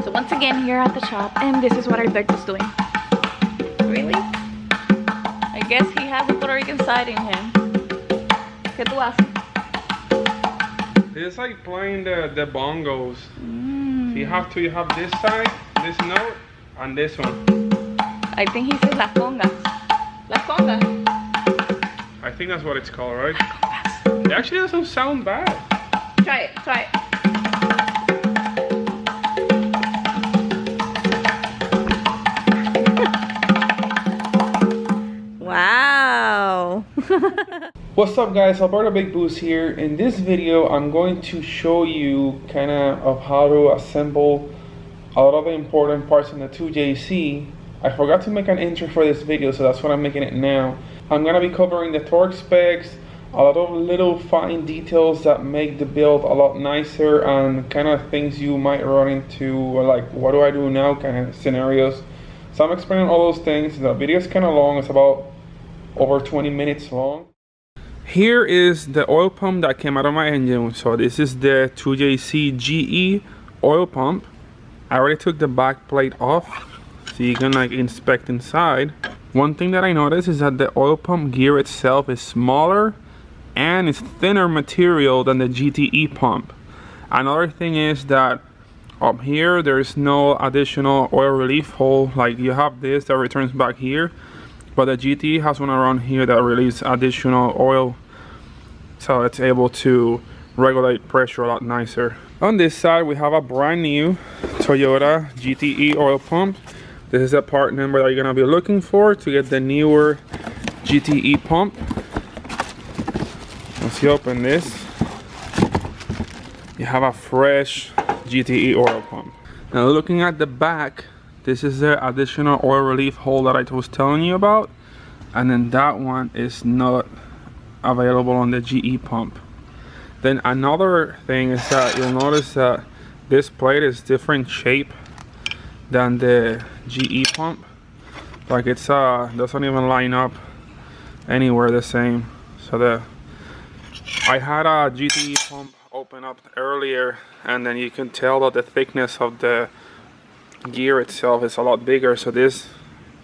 So once again here at the shop, and this is what Alberto's doing. Really? I guess he has a Puerto Rican side in him. ¿Qué tú haces? It's like playing the bongos. So you have this side, this note, and this one. I think he says las congas. Las congas. I think that's what it's called, right? It actually doesn't sound bad. Try it, try it. Wow. What's up guys, Alberto Big Boost here. In this video I'm going to show you of how to assemble a lot of the important parts in the 2JZ. I forgot to make an intro for this video, so that's why I'm making it now. I'm gonna be covering the torque specs, a lot of little fine details that make the build a lot nicer, and kind of things you might run into, like what do I do now kind of scenarios. So I'm explaining all those things. The video is kind of long, it's about over 20 minutes long. Here is the oil pump that came out of my engine. So this is the 2JZ GE oil pump. I already took the back plate off, so you can like inspect inside. One thing that I noticed is that the oil pump gear itself is smaller and it's thinner material than the GTE pump. Another thing is that up here there's no additional oil relief hole. Like you have this that returns back here, but the GTE has one around here that releases additional oil, so it's able to regulate pressure a lot nicer. On this side we have a brand new Toyota GTE oil pump. This is the part number that you're gonna be looking for to get the newer GTE pump. Once you open this, you have a fresh GTE oil pump. Now looking at the back, this is the additional oil relief hole that I was telling you about, and then that one is not available on the GE pump. Then another thing is that you'll notice that this plate is different shape than the GE pump. Like it's doesn't even line up anywhere the same. So I had a GTE pump open up earlier, and then you can tell that the thickness of the gear itself is a lot bigger, so this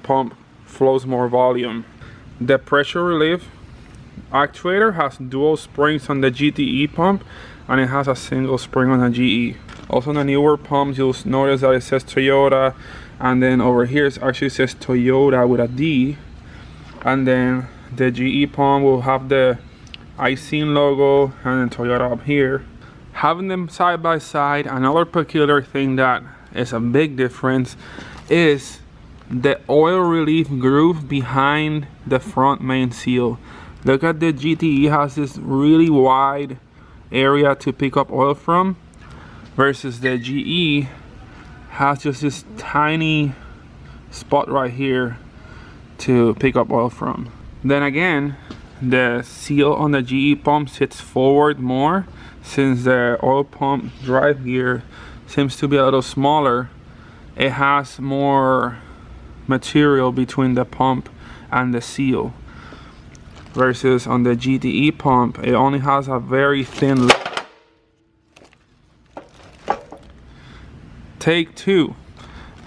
pump flows more volume. The pressure relief actuator has dual springs on the GTE pump, and it has a single spring on the GE. Also on the newer pumps you'll notice that it says Toyota, and then over here it actually says Toyota with a D, and then the GE pump will have the Icene logo and then Toyota up here. Having them side by side, another peculiar thing that is a big difference is the oil relief groove behind the front main seal. Look at the GTE has this really wide area to pick up oil from, versus the GE has just this tiny spot right here to pick up oil from. Then again, the seal on the GE pump sits forward more, since the oil pump drive gear seems to be a little smaller. It has more material between the pump and the seal, versus on the GTE pump it only has a very thin lip. Take two.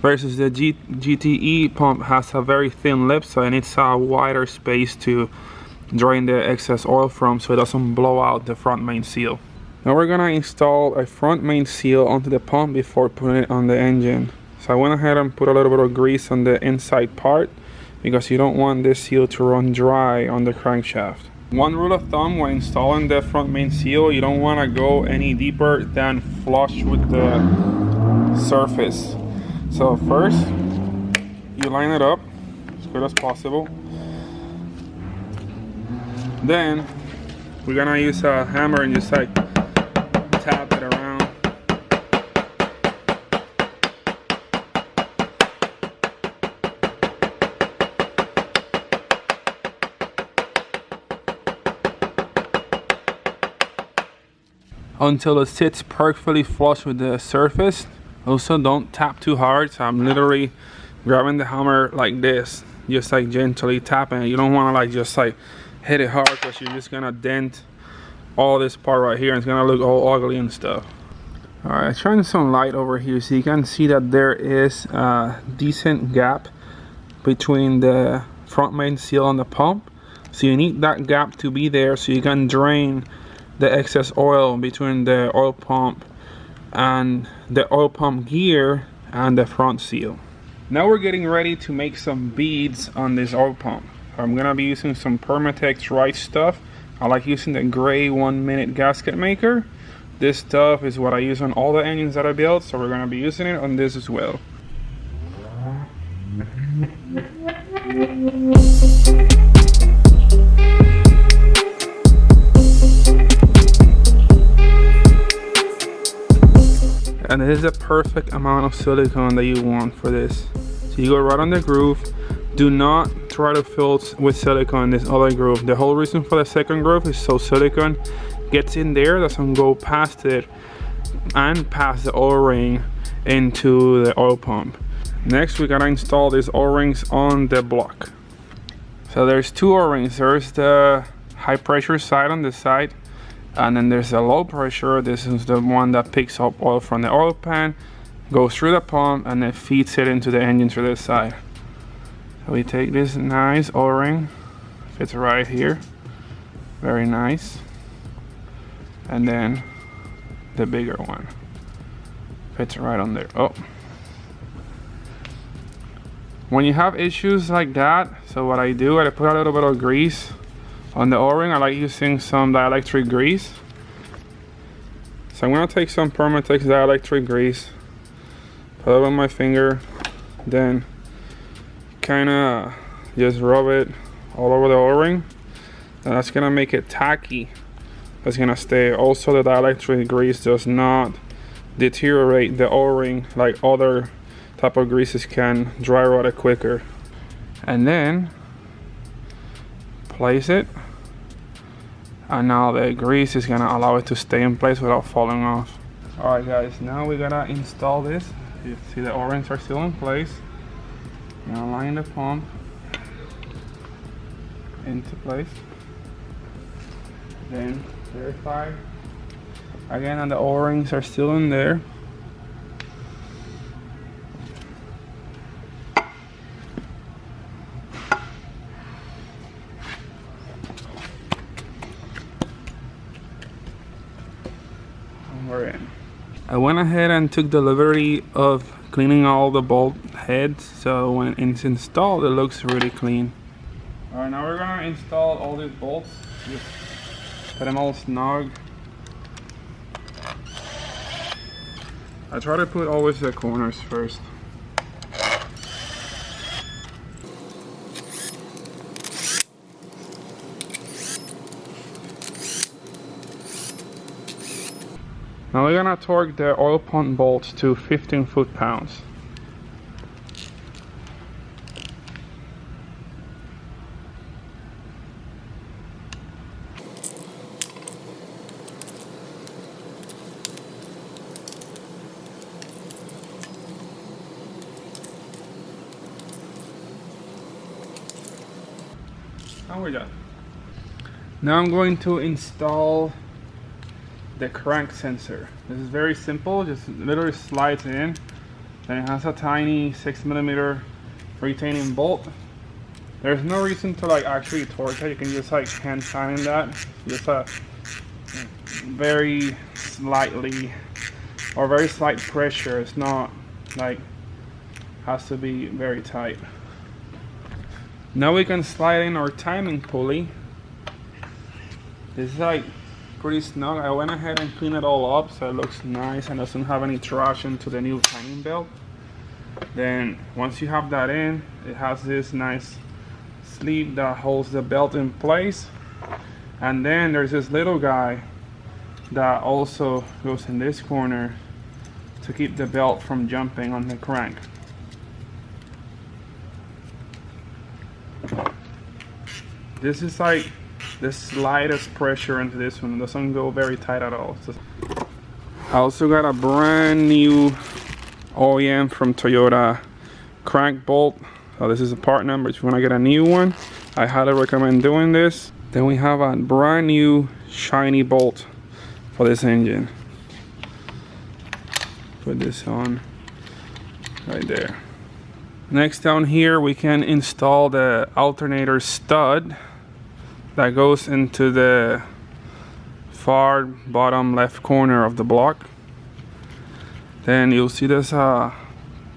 Versus the GTE pump has a very thin lip, so it needs a wider space to drain the excess oil from, so it doesn't blow out the front main seal. Now we're gonna install a front main seal onto the pump before putting it on the engine. So I went ahead and put a little bit of grease on the inside part, because you don't want this seal to run dry on the crankshaft. One rule of thumb when installing the front main seal, you don't want to go any deeper than flush with the surface. So first you line it up as good as possible. Then we're gonna use a hammer and just like tap it around. Until it sits perfectly flush with the surface. Also don't tap too hard, so I'm literally grabbing the hammer like this, just like gently tapping it. You don't want to like just like hit it hard, because you're just gonna dent all this part right here and it's gonna look all ugly and stuff. Alright, shine some light over here so you can see that there is a decent gap between the front main seal and the pump. So you need that gap to be there so you can drain the excess oil between the oil pump and the oil pump gear and the front seal. Now we're getting ready to make some beads on this oil pump. I'm gonna be using some Permatex Right stuff. I like using the gray 1 minute gasket maker. This stuff is what I use on all the engines that I build, so we're gonna be using it on this as well. And this is the perfect amount of silicone that you want for this. So you go right on the groove. Do not try to fill with silicone this other groove. The whole reason for the second groove is so silicone gets in there, doesn't go past it and past the O-ring into the oil pump. Next we gotta install these O-rings on the block. So there's two O-rings. There's the high pressure side on this side, and then there's the low pressure. This is the one that picks up oil from the oil pan, goes through the pump, and then feeds it into the engine through this side. So we take this nice O-ring, fits right here, very nice. And then the bigger one fits right on there. Oh, when you have issues like that, so what I do, I put a little bit of grease on the O-ring. I like using some dielectric grease. So I'm gonna take some Permatex dielectric grease, put it on my finger, then kinda just rub it all over the O-ring. And that's gonna make it tacky. That's gonna stay. Also, the dielectric grease does not deteriorate the O-ring like other type of greases can. Dry rot it quicker. And then place it, and now the grease is gonna allow it to stay in place without falling off. Alright guys, now we're gonna install this. You see the O-rings are still in place. Now line the pump into place, then verify again, and the O-rings are still in there. And we're in. I went ahead and took delivery of cleaning all the bolt heads, so when it's installed it looks really clean. Alright, now we're gonna install all these bolts. Just put them all snug. I try to put always the corners first. Now we're gonna torque the oil pump bolts to 15 foot-pounds. Now we're done. Now I'm going to install the crank sensor. This is very simple, just literally slides in. Then it has a tiny 6mm retaining bolt. There's no reason to like actually torque it. You can just like hand tighten that. Just a very slightly or very slight pressure. It's not like has to be very tight. Now we can slide in our timing pulley. This is like pretty snug. I went ahead and cleaned it all up so it looks nice and doesn't have any trash into the new timing belt. Then once you have that in, it has this nice sleeve that holds the belt in place. And then there's this little guy that also goes in this corner to keep the belt from jumping on the crank. This is like the slightest pressure into this one. It doesn't go very tight at all. I also got a brand new OEM from Toyota crank bolt. So this is a part number if you want to get a new one. I highly recommend doing this. Then we have a brand new shiny bolt for this engine. put this on right there. Next down here we can install the alternator stud that goes into the far bottom left corner of the block. Then you'll see there's a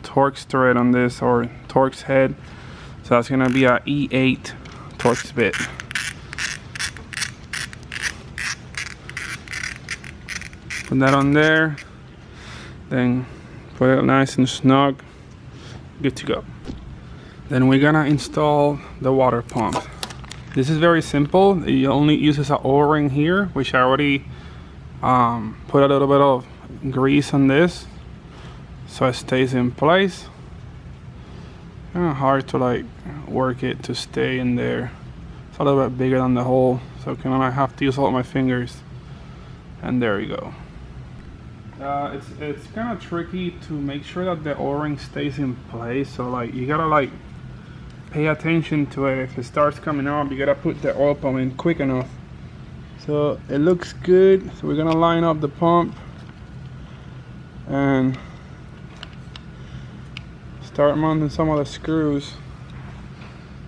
Torx thread on this, or Torx head, so that's gonna be a E8 Torx bit. Put that on there, then put it nice and snug, good to go. Then we're gonna install the water pump. This is very simple. It only uses an O-ring here, which I already put a little bit of grease on this so it stays in place. Kind of hard to like work it to stay in there. It's a little bit bigger than the hole, so I have to use all my fingers. And there we go. It's kind of tricky to make sure that the O-ring stays in place, so like you gotta like pay attention to it. If it starts coming off, you gotta put the oil pump in quick enough. So it looks good, so we're gonna line up the pump and start mounting some of the screws.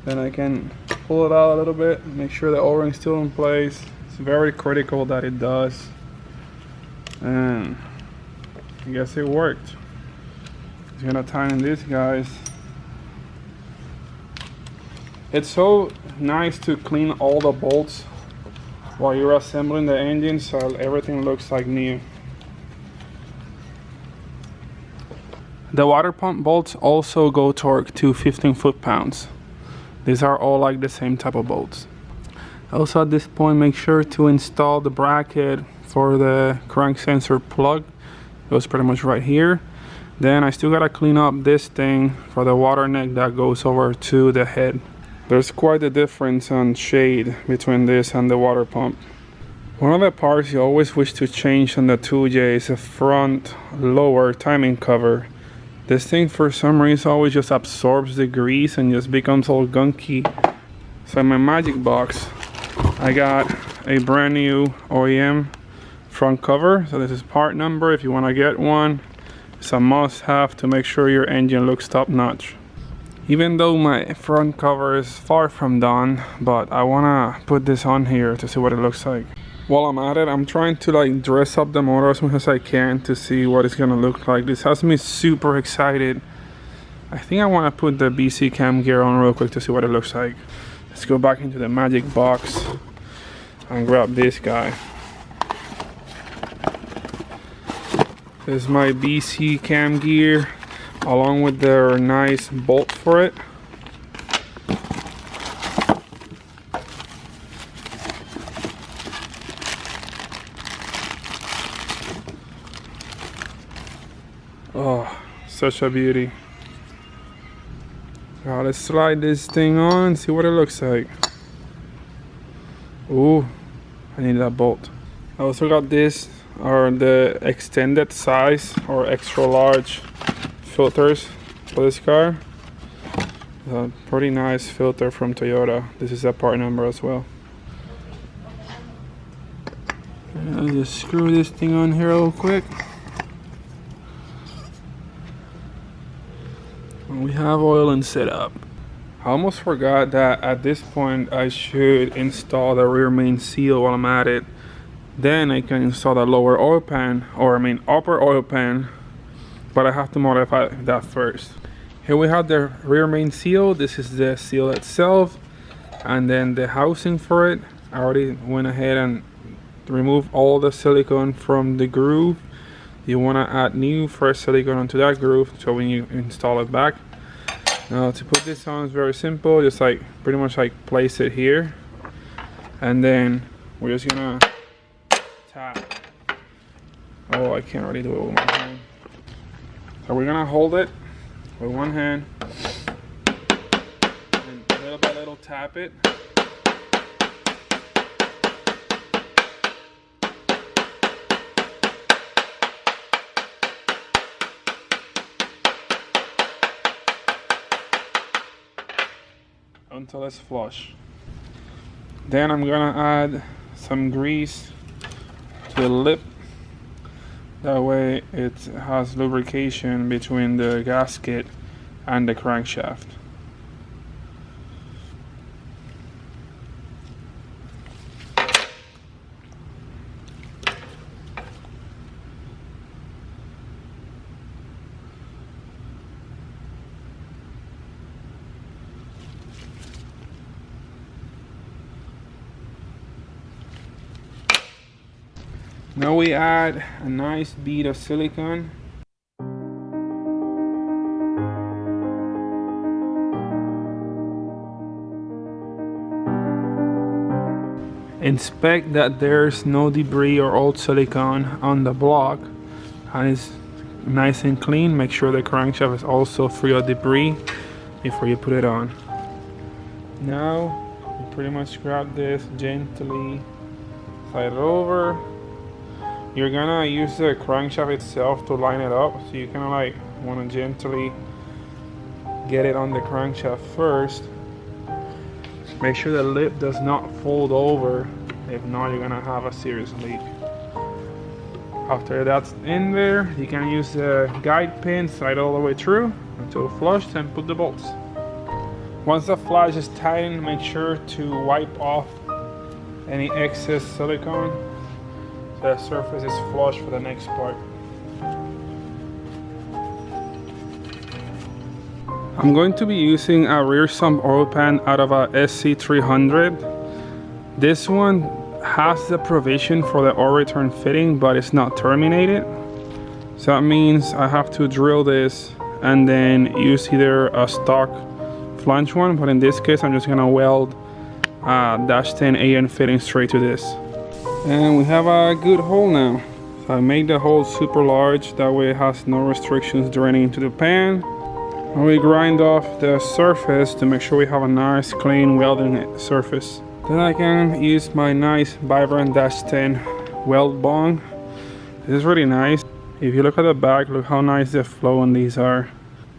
Then I can pull it out a little bit, make sure the O-ring's still in place. It's very critical that it does. And I guess it worked. Just gonna tighten this, guys. It's so nice to clean all the bolts while you're assembling the engine, so everything looks like new. The water pump bolts also go torque to 15 foot-pounds. These are all like the same type of bolts. Also at this point, make sure to install the bracket for the crank sensor plug. It goes pretty much right here. Then I still gotta clean up this thing for the water neck that goes over to the head. There's quite a difference on shade between this and the water pump. One of the parts you always wish to change on the 2J is the front lower timing cover. This thing for some reason always just absorbs the grease and just becomes all gunky. So in my magic box I got a brand new OEM front cover. So this is part number if you want to get one. It's a must-have to make sure your engine looks top-notch. Even though my front cover is far from done, but I wanna put this on here to see what it looks like. While I'm at it, I'm trying to like dress up the motor as much as I can to see what it's gonna look like. This has me super excited. I think I wanna put the BC cam gear on real quick to see what it looks like. Let's go back into the magic box and grab this guy. This is my BC cam gear, along with their nice bolt for it. Oh, such a beauty. Now let's slide this thing on, see what it looks like. Ooh, I need that bolt. I also got this, are the extended size or extra large filters for this car. A pretty nice filter from Toyota. This is a part number as well. And I'll just screw this thing on here real quick. And we have oil and set up. I almost forgot that at this point I should install the rear main seal while I'm at it. Then I can install the lower oil pan, or I mean upper oil pan, but I have to modify that first. Here we have the rear main seal. This is the seal itself, and then the housing for it. I already went ahead and removed all the silicone from the groove. You want to add new fresh silicone onto that groove so when you install it back. Now to put this on is very simple, just like pretty much like place it here, and then we're just gonna tap. Oh, I can't really do it with my hand. So we're gonna hold it with one hand and little by little tap it. Until it's flush. Then I'm gonna add some grease to the lip That way it has lubrication between the gasket and the crankshaft. Now we add a nice bead of silicone. Inspect that there's no debris or old silicone on the block and it's nice and clean. Make sure the crankshaft is also free of debris before you put it on. Now you pretty much grab this gently, slide it over. You're gonna use the crankshaft itself to line it up, so you kind of like want to gently get it on the crankshaft first. Make sure the lip does not fold over, if not you're gonna have a serious leak. After that's in there, you can use the guide pin, slide all the way through until flushed and put the bolts. Once the flash is tightened, make sure to wipe off any excess silicone. The surface is flush for the next part. I'm going to be using a rear sump oil pan out of a SC300. This one has the provision for the oil return fitting, but it's not terminated. So that means I have to drill this and then use either a stock flange one, but in this case I'm just gonna weld -10 AN fitting straight to this. And we have a good hole now. So I made the hole super large, that way it has no restrictions draining into the pan. And we grind off the surface to make sure we have a nice clean welding surface. Then I can use my nice Vibrant -10 weld bong. This is really nice. If you look at the back, look how nice the flow on these are.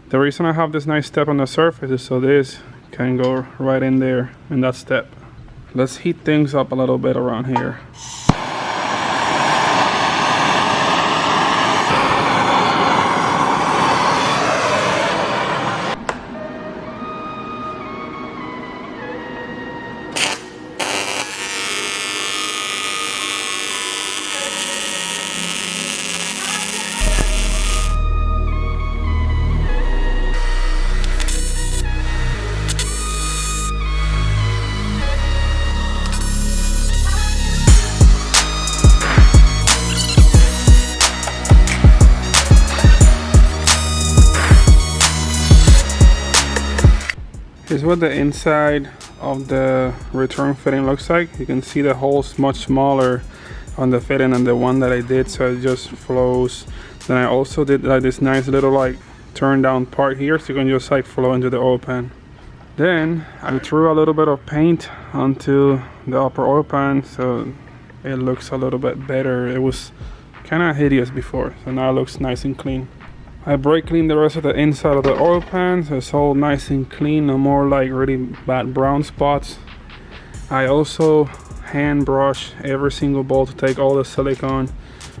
The reason I have this nice step on the surface is so this can go right in there in that step. Let's heat things up a little bit around here. Here's what the inside of the return fitting looks like. You can see the hole's much smaller on the fitting than the one that I did, so it just flows. Then I also did like this nice little like turn down part here, so you can just like flow into the oil pan. Then I threw a little bit of paint onto the upper oil pan so it looks a little bit better. It was kind of hideous before, so now it looks nice and clean. I brake cleaned the rest of the inside of the oil pan, so it's all nice and clean, no more like really bad brown spots. I also hand brush every single bolt to take all the silicone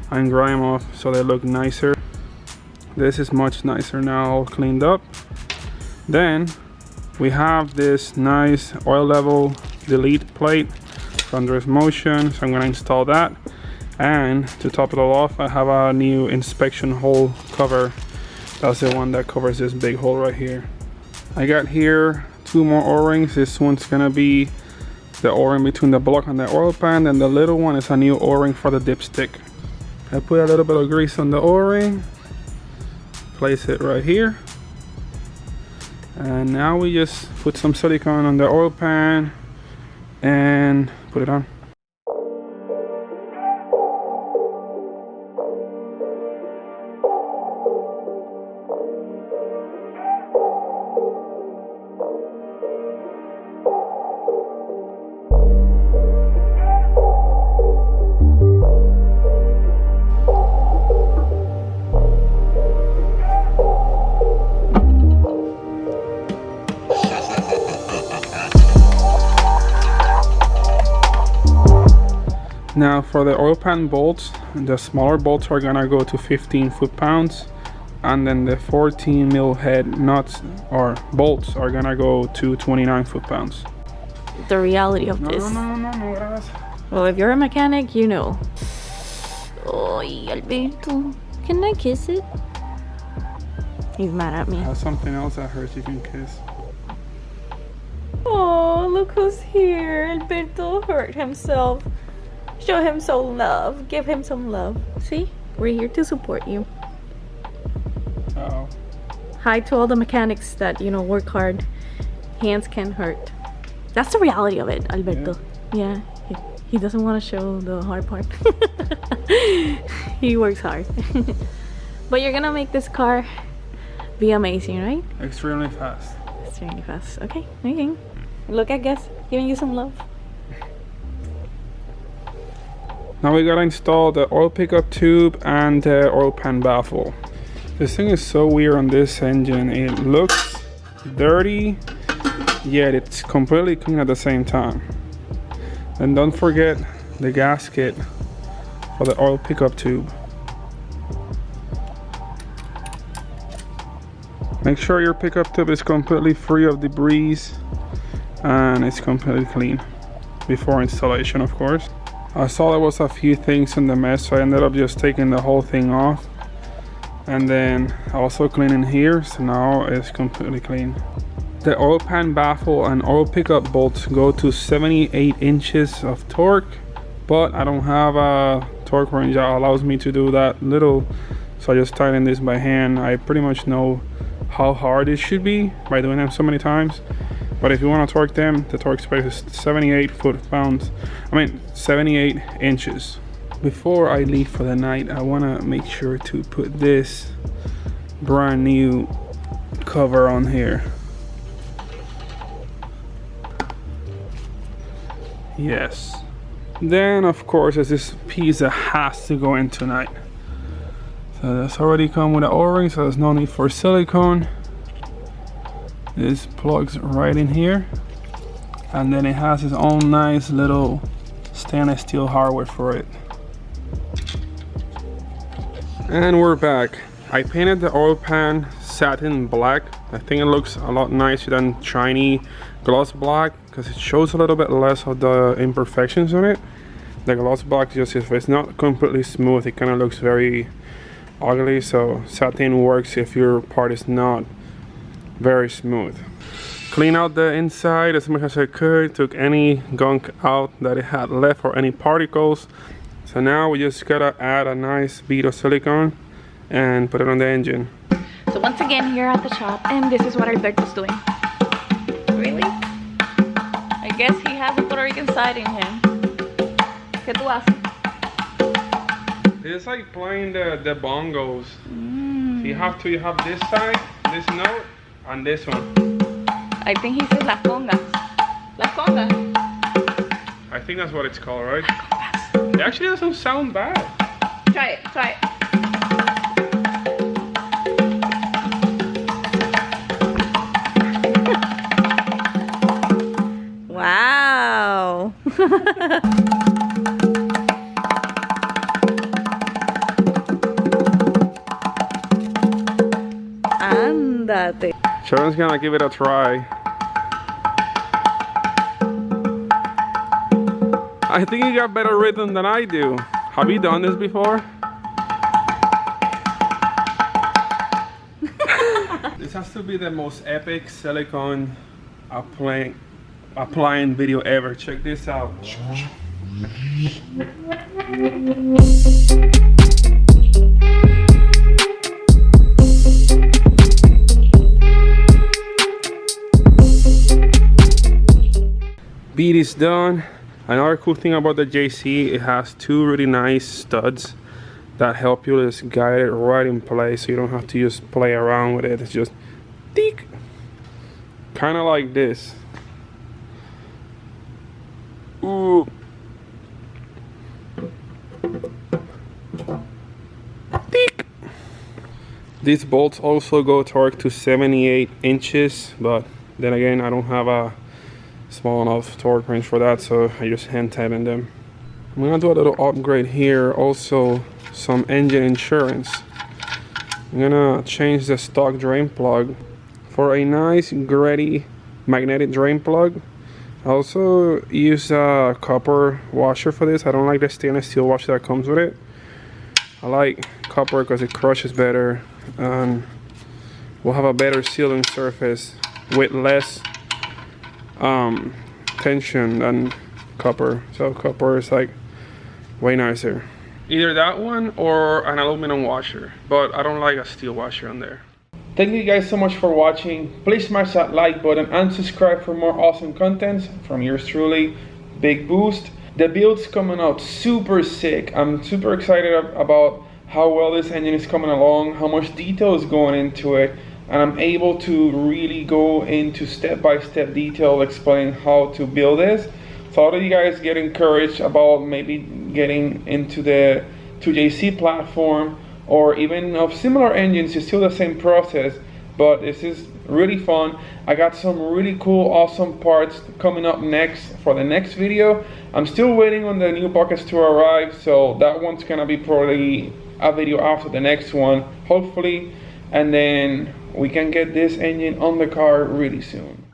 and grime off so they look nicer. This is much nicer now, all cleaned up. Then we have this nice oil level delete plate from Drift Motion, so I'm going to install that. And to top it all off, I have a new inspection hole cover. That's the one that covers this big hole right here. I got here 2 more O-rings. This one's gonna be the O-ring between the block and the oil pan, and the little one is a new O-ring for the dipstick. I put a little bit of grease on the O-ring, place it right here, and now we just put some silicone on the oil pan and put it on. Now for the oil pan bolts, the smaller bolts are gonna go to 15 foot-pounds, and then the 14 mil head nuts or bolts are gonna go to 29 foot-pounds. The reality of this. No. Well, if you're a mechanic, you know. Oh, Alberto, can I kiss it? He's mad at me. Has something else that hurts you can kiss. Oh, look who's here. Alberto hurt himself. Show him some love. Give him some love. See? We're here to support you. Uh-oh. Hi to all the mechanics that, you know, work hard. Hands can hurt. That's the reality of it, Alberto. Yeah. He doesn't want to show the hard part. He works hard. But you're gonna make this car be amazing, right? Extremely fast. Extremely fast. Okay. Look, I guess, giving you some love. Now we gotta install the oil pickup tube and the oil pan baffle. This thing is so weird on this engine. It looks dirty, yet it's completely clean at the same time. And don't forget the gasket for the oil pickup tube. Make sure your pickup tube is completely free of debris and it's completely clean before installation, of course. I saw there was a few things in the mess, so I ended up just taking the whole thing off and then also cleaning here, so now it's completely clean. The oil pan baffle and oil pickup bolts go to 78 inches of torque, but I don't have a torque wrench that allows me to do that little, so I just tighten this by hand. I pretty much know how hard it should be by doing them so many times, but if you want to torque them, the torque space is 78 inches. Before I leave for the night, I want to make sure to put this brand new cover on here. Yes. Then of course there's this piece that has to go in tonight. So that's already come with an O-ring, so there's no need for silicone. This plugs right in here, and then it has its own nice little stainless steel hardware for it. And we're back. I painted the oil pan satin black. I think it looks a lot nicer than shiny gloss black because it shows a little bit less of the imperfections on it. The gloss black, just if it's not completely smooth, it kind of looks very ugly, so satin works if your part is not very smooth. Clean out the inside as much as I could, took any gunk out that it had left or any particles. So now we just gotta add a nice bead of silicone and put it on the engine. So once again here at the shop, and this is what Alberto's doing. Really? I guess he has a Puerto Rican side in him. ¿Qué tú haces? It's like playing the bongos. So you have this side, this note, and this one. I think he says las congas. Las congas. I think that's what it's called, right? It actually doesn't sound bad. Try it, try it. Wow. Andate. Sharon's gonna give it a try. I think you got better rhythm than I do. Have you done this before? This has to be the most epic silicone applying video ever. Check this out. Bead is done. Another cool thing about the JC, it has two really nice studs that help you just guide it right in place, so you don't have to just play around with it. It's just tick, kind of like this. Ooh. Tick. These bolts also go torque to 78 inches, but then again, I don't have a small enough torque range for that, so I just hand tighten them. I'm gonna do a little upgrade here, also some engine insurance. I'm gonna change the stock drain plug for a nice gritty magnetic drain plug. I also use a copper washer for this. I don't like the stainless steel washer that comes with it. I like copper because it crushes better and we'll have a better sealing surface with less tension than copper. So copper is like way nicer. Either that one or an aluminum washer, but I don't like a steel washer on there. Thank you guys so much for watching. Please smash that like button and subscribe for more awesome contents from yours truly, Big Boost. The build's coming out super sick. I'm super excited about how well this engine is coming along, how much detail is going into it, and I'm able to really go into step-by-step detail explaining how to build this. So a lot of you guys get encouraged about maybe getting into the 2JZ platform or even of similar engines. It's still the same process, but this is really fun. I got some really cool, awesome parts coming up next for the next video. I'm still waiting on the new buckets to arrive, so that one's gonna be probably a video after the next one, hopefully, and then we can get this engine on the car really soon.